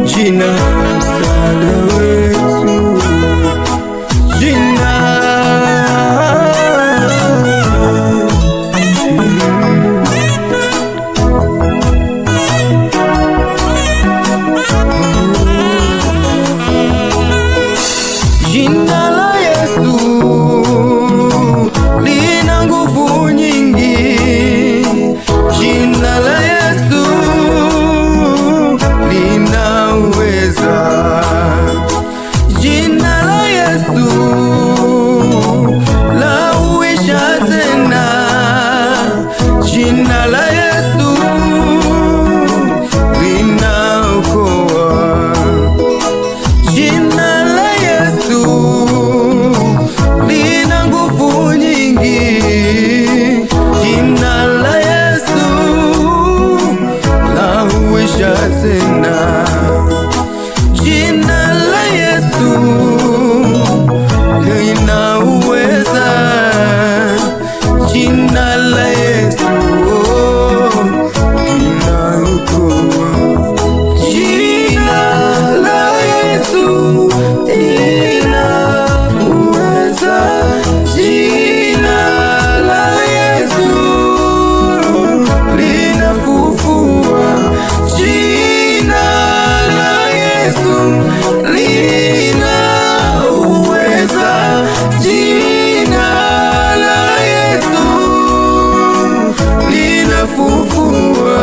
Jina msaada wetu, jina jina la Yesu lina nguvu nyingi. Jina la Yesu lina uweza. Jina la Yesu la uisha tena. Jina la Yesu linaokoa. Jina la Yesu lina nguvu nyingi. Jina la Yesu la uisha tena. Jina la Yesu lina uweza. Jina la Yesu linaokoa. Jina la Yesu lina uweza. Jina la Yesu linafufua. Jina la Yesu lina uweza. Jina la Yesu linafufua.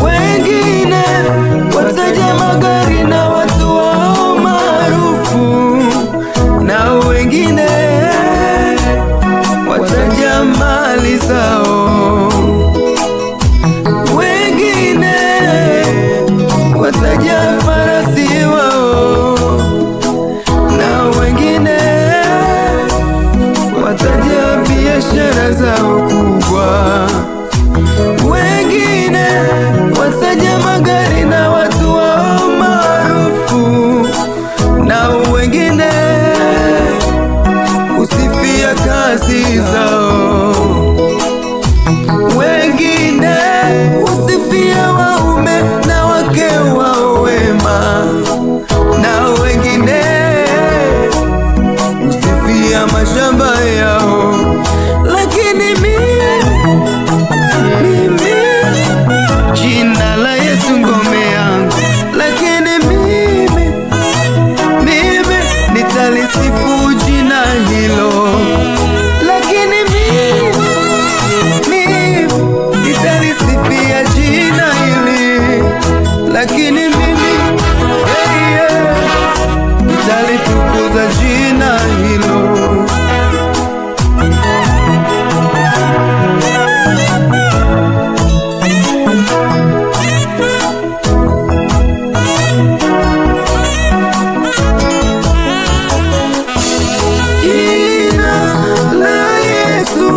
Wengine wataja magari na watu wao maarufu, na wengine wataja mali zao. Wengine wataja farasi wao, na wengine wataja biashara zao kubwa. Wengine wataja magari na watu wao maarufu, na wengine usifia kazi zao. Wengine usifia waume na wake wao wema, na wengine usifia mashamba yao. Lakini jina la Yesu ngome yangu. Lakini mimi nitalisifu jina hilo. Lakini mimi nitalisifia jina hili. Lakini mimi nitalitukuza jina hilo. Jina la Yesu